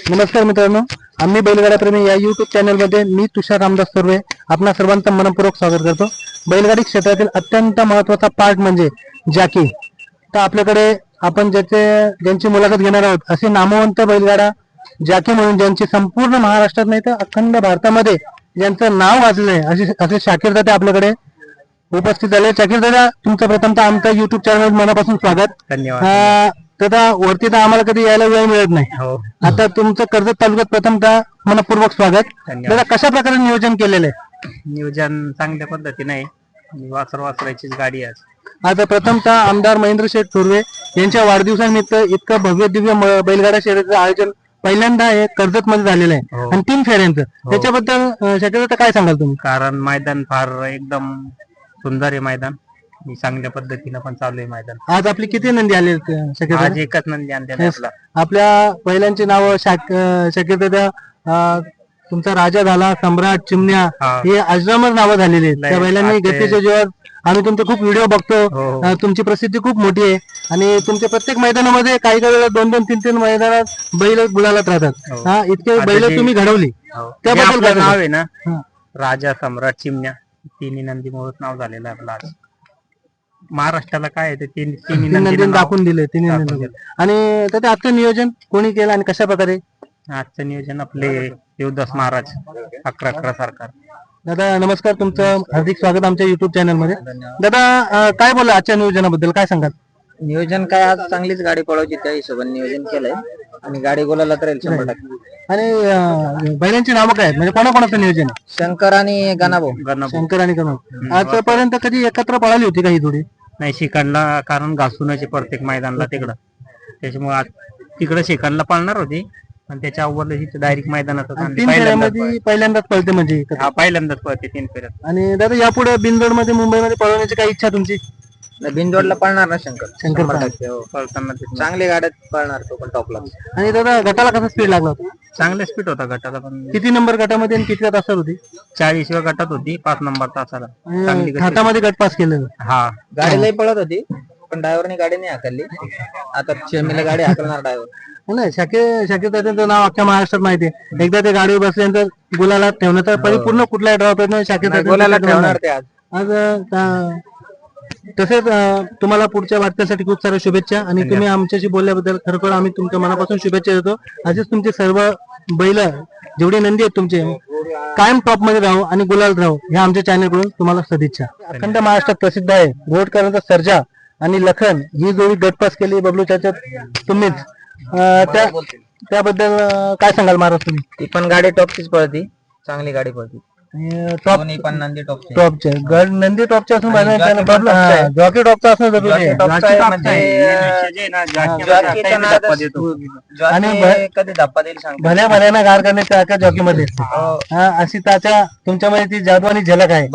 नमस्कार मित्रांनो, आम्ही बैलगाडा प्रेमी या युट्यूब चॅनल मध्ये मी तुषार रामदास सर्वे आपणा सर्वांचं मनपूर्वक स्वागत करतो। बैलगाडी क्षेत्रातील अत्यंत महत्त्वाचा पार्ट म्हणजे जॉकी। तर आपल्याकडे आपण ज्यांची मुलाखत घेणार आहोत असे नामवंत बैलगाडा जॉकी म्हणून ज्यांची संपूर्ण महाराष्ट्रात नाही तर अखंड भारतामध्ये ज्यांचं नाव गाजलंय असे शाकीर दादा आपल्याकडे उपस्थित झाले। शाकीर दादा, तुमचं प्रथमतः आमच्या युट्यूब चॅनल मनापासून स्वागत। धन्यवाद। दादा, वरती तर आम्हाला कधी यायला वेळ मिळत नाही। हो, आता तुमचं कर्जत तालुक्यात प्रथमतः मनपूर्वक स्वागत। दादा, कशा प्रकारे नियोजन केलेलं आहे? नियोजन चांगल्या पद्धतीने आहे। वासराचीच गाडी आहे। आता प्रथमतः आमदार महेंद्र शेठ थोरवे यांच्या वाढदिवसानिमित्त इतकं भव्य दिव्य बैलगाडा शर्यतीचं आयोजन पहिल्यांदा हे कर्जत मध्ये झालेलं आहे आणि 3 फेऱ्यांचं। त्याच्याबद्दल शाकीर दादा काय सांगाल तुम्ही? कारण मैदान फार एकदम सुंदर आहे मैदान, चांगल्या पद्धतीने पण चालू आहे मैदान। आज आपली किती नंदी आले शाकीर दादा? आज एकच नंदी आणते आपल्या पहिल्यांची नाव शाकीर दादा, तुमचा राजा झाला, सम्राट, चिमण्या, हे अजरामर नावं झालेली आहेत। त्या बैलांनी गतीच्या जीवावर आम्ही तुमचे खूप व्हिडिओ बघतो, तुमची प्रसिद्धी खूप मोठी आहे आणि तुमच्या प्रत्येक मैदानामध्ये काही वेळेला 2-2, 3-3 मैदानात बैल गुलालात राहतात। इतके बैल तुम्ही घडवली, त्याबद्दल काय नाव आहे ना? राजा, सम्राट, चिमण्या, तिन्ही नंदी मुळेच नाव झालेलं आहे आपलं। आज महाराष्ट्राला काय आहे ते तिन्ही नंदी दाखवून दिले, तिन्ही नंदी। आणि त्याचं आजचं नियोजन कोणी केलं आणि कशा प्रकारे? आजचं नियोजन आपले देवदास महाराज 11-11 सरकार। दादा नमस्कार, तुमचं हार्दिक स्वागत आमच्या युट्यूब चॅनल मध्ये। दादा, काय बोला आजच्या नियोजनाबद्दल, काय सांगाल? नियोजन काय, आज चांगलीच गाडी पळवायची त्या हिशोबाने नियोजन केलंय आणि गाडी गोलाला तर 100%। आणि बैलांची नावं काय आहेत, म्हणजे कोणाकोणाचं नियोजन आहे? शंकर आणि गणाभाऊ। शंकर आणि गणाभाऊ आजपर्यंत कधी एकत्र पळाली होती का ही जोडी? नाही, शिकायला कारण घासूनच प्रत्येक मैदानला तिकडं, त्याच्यामुळे आज तिकडं शिकायला पळणार होती पण त्याच्या अव्वल डायरेक्ट मैदानात पहिल्यांदाच पळते म्हणजे? पहिल्यांदाच पळते 3 फेऱ्यात। आणि दादा, यापुढे बिनजोड मध्ये मुंबईमध्ये पळवण्याची काही इच्छा तुमची? बिनजोडला पळणार ना शंकर? शंकर पळताना चांगली गाड्यात पळणार तो पण टॉपला। आणि दादा, गटाला कसा स्पीड लागला होता? चांगला स्पीड होता गटाला पण। किती नंबर गटामध्ये आणि किती तासात होती? 40व्या गटात होती, 5 नंबर तासाला। हातामध्ये गट पास केलेलं? हा, गाडीलाही पळत होती पण ड्रायव्हरने गाडी नाही हाकलली। आता शेमीला गाडी हाकलणार ड्रायव्हर। नाही, शाकीर दादांचं नाव अख्ख्या महाराष्ट्रात माहिती आहे। एकदा ते गाडीवर बसल्यानंतर गुलाला ठेवण्याचा परिपूर्ण कुठलाही ड्रॉप येत नाही, शाकीर गोलाला ठेवणार ते आज। तसेच तुम्हाला पुढच्या वाटचालीसाठी खूप साऱ्या शुभेच्छा आणि तुम्ही आमच्याशी बोलल्याबद्दल खरोखर आम्ही तुमच्या मनापासून शुभेच्छा देतो। असेच तुमचे सर्व बैल जेवढे नंदी आहेत तुमचे कायम टॉप मध्ये राहू आणि गुलाल राहू, ह्या आमच्या चॅनल कडून तुम्हाला सदिच्छा। अखंड महाराष्ट्रात प्रसिद्ध आहे घोडकरांचा सर्जा आणि लखन ही जोडी गटपास केली बबलू चाचा तुम्हीच, त्याबद्दल काय सांगाल महाराज तुम्ही? ती पण गाडी टॉपचीच पळती, चांगली गाडी पळती। टॉप पण नंदी टॉपची, नंदी टॉपच्या असून जॉकी टॉपचा असणं जरुरी आहे आणि कधी धप्पा देईल भल्या भल्याना गार करण्याच्या जॉकी मध्ये अशी त्याच्या तुमच्यामध्ये ती जादू आणि झलक आहे।